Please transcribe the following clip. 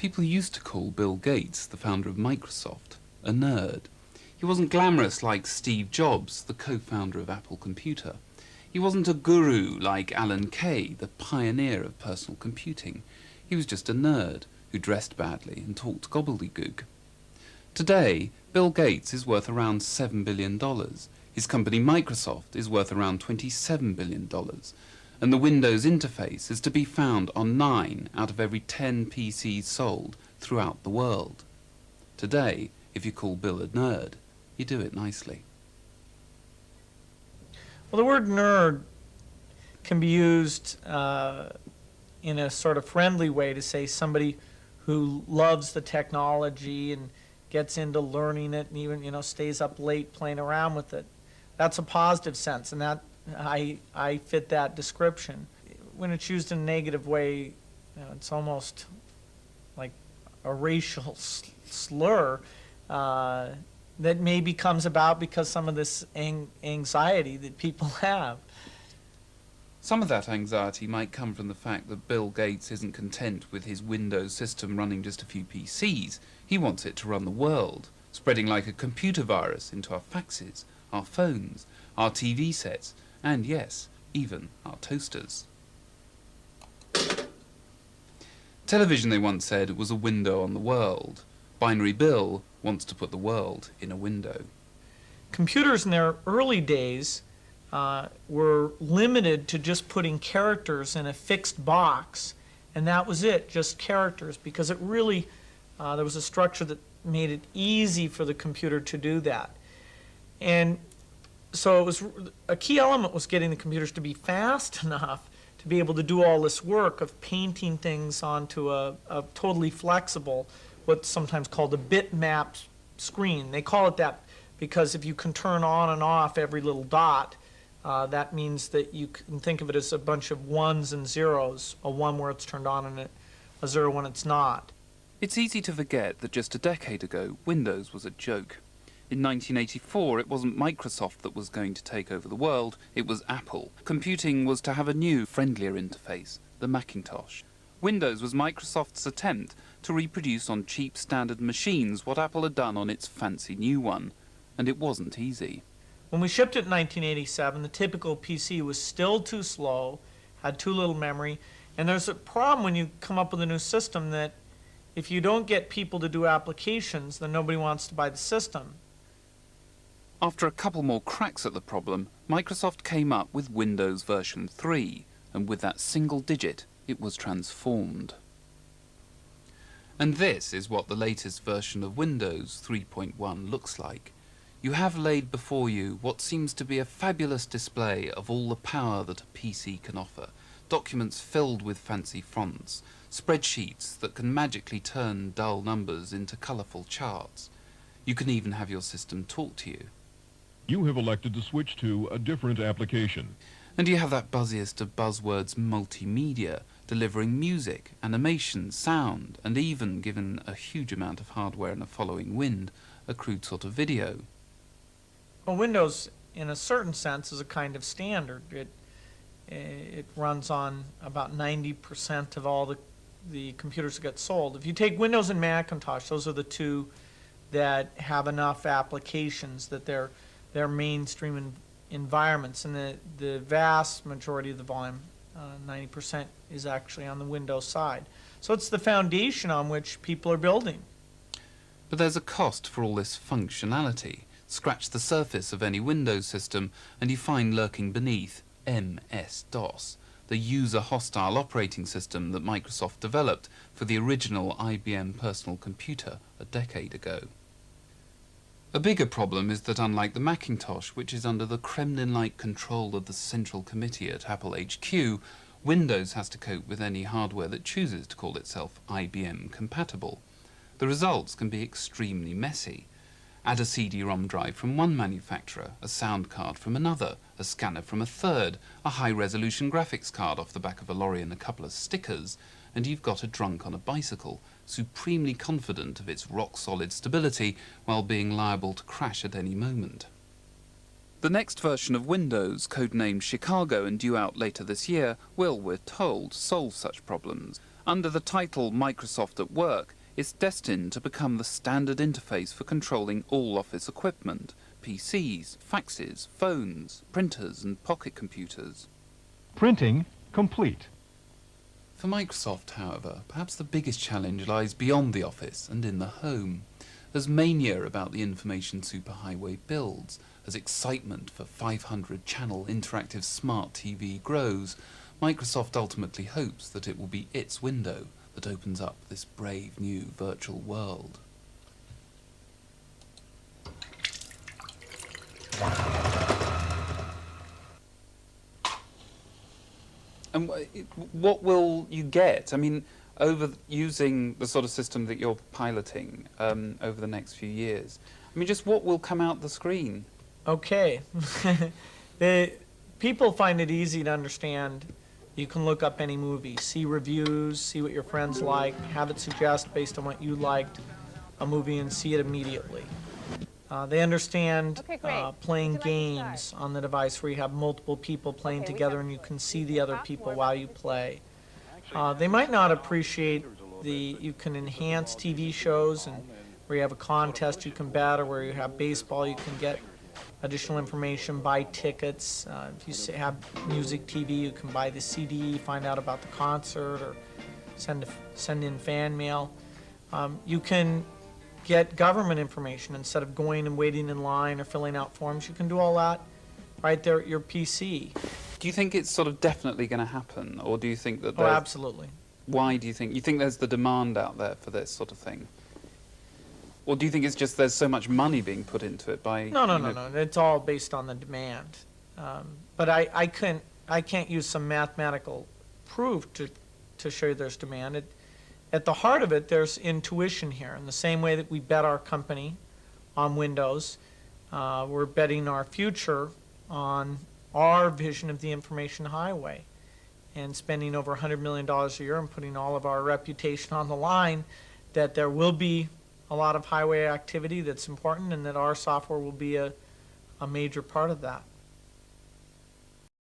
People used to call Bill Gates, the founder of Microsoft, a nerd. He wasn't glamorous like Steve Jobs, the co-founder of Apple Computer. He wasn't a guru like Alan Kay, the pioneer of personal computing. He was just a nerd who dressed badly and talked gobbledygook. Today, Bill Gates is worth around $7 billion. His company Microsoft is worth around $27 billion. And the Windows interface is to be found on 9 out of every 10 PCs sold throughout the world. Today, if you call Bill a nerd, you do it nicely. Well, the word nerd can be used in a sort of friendly way to say somebody who loves the technology and gets into learning it and even, stays up late playing around with it. That's a positive sense, and that I fit that description. When it's used in a negative way, it's almost like a racial slur that maybe comes about because some of this anxiety that people have. Some of that anxiety might come from the fact that Bill Gates isn't content with his Windows system running just a few PCs. He wants it to run the world, spreading like a computer virus into our faxes, our phones, our TV sets, and yes, even our toasters. Television, they once said, was a window on the world. Binary Bill wants to put the world in a window. Computers in their early days were limited to just putting characters in a fixed box, and that was it, just characters, because it really, there was a structure that made it easy for the computer to do that. And so it was, a key element was getting the computers to be fast enough to be able to do all this work of painting things onto a totally flexible, what's sometimes called a bitmap screen. They call it that because if you can turn on and off every little dot, that means that you can think of it as a bunch of ones and zeros, a one where it's turned on and a zero when it's not. It's easy to forget that just a decade ago, Windows was a joke. In 1984, it wasn't Microsoft that was going to take over the world, it was Apple. Computing was to have a new, friendlier interface, the Macintosh. Windows was Microsoft's attempt to reproduce on cheap standard machines what Apple had done on its fancy new one. And it wasn't easy. When we shipped it in 1987, the typical PC was still too slow, had too little memory, and there's a problem when you come up with a new system that if you don't get people to do applications, then nobody wants to buy the system. After a couple more cracks at the problem, Microsoft came up with Windows version 3, and with that single digit, it was transformed. And this is what the latest version of Windows 3.1 looks like. You have laid before you what seems to be a fabulous display of all the power that a PC can offer. Documents filled with fancy fonts, spreadsheets that can magically turn dull numbers into colourful charts. You can even have your system talk to you. You have elected to switch to a different application. And you have that buzziest of buzzwords, multimedia, delivering music, animation, sound, and even, given a huge amount of hardware and a following wind, a crude sort of video. Well, Windows, in a certain sense, is a kind of standard. It runs on about 90% of all the computers that get sold. If you take Windows and Macintosh, those are the two that have enough applications that they're mainstream environments, and the vast majority of the volume, 90%, is actually on the Windows side. So it's the foundation on which people are building. But there's a cost for all this functionality. Scratch the surface of any Windows system and you find lurking beneath MS-DOS, the user-hostile operating system that Microsoft developed for the original IBM personal computer a decade ago. A bigger problem is that unlike the Macintosh, which is under the Kremlin-like control of the Central Committee at Apple HQ, Windows has to cope with any hardware that chooses to call itself IBM compatible. The results can be extremely messy. Add a CD-ROM drive from one manufacturer, a sound card from another, a scanner from a third, a high-resolution graphics card off the back of a lorry and a couple of stickers, and you've got a drunk on a bicycle, supremely confident of its rock-solid stability while being liable to crash at any moment. The next version of Windows, codenamed Chicago and due out later this year, will, we're told, solve such problems. Under the title Microsoft at Work, it's destined to become the standard interface for controlling all office equipment, PCs, faxes, phones, printers and pocket computers. Printing complete. For Microsoft, however, perhaps the biggest challenge lies beyond the office and in the home. As mania about the information superhighway builds, as excitement for 500-channel interactive smart TV grows, Microsoft ultimately hopes that it will be its window that opens up this brave new virtual world. And what will you get? I mean, over using the sort of system that you're piloting over the next few years, I mean, just what will come out the screen? Okay. People find it easy to understand. You can look up any movie, see reviews, see what your friends like, have it suggest based on what you liked a movie and see it immediately. They understand playing games on the device where you have multiple people playing together and you can see the other people while you play. They might not appreciate you can enhance TV shows and where you have a contest you can bet, or where you have baseball you can get additional information, buy tickets. If you have music TV, you can buy the CD, find out about the concert, or send in fan mail. You can get government information instead of going and waiting in line or filling out forms. You can do all that right there at your PC. Do you think it's sort of definitely going to happen, or do you think that Oh, absolutely. Why do you think? You think there's the demand out there for this sort of thing? Or do you think it's just there's so much money being put into it by... No. It's all based on the demand. But I can't use some mathematical proof to show you there's demand. At the heart of it, there's intuition here. In the same way that we bet our company on Windows, we're betting our future on our vision of the information highway and spending over $100 million a year and putting all of our reputation on the line, that there will be a lot of highway activity that's important and that our software will be a major part of that.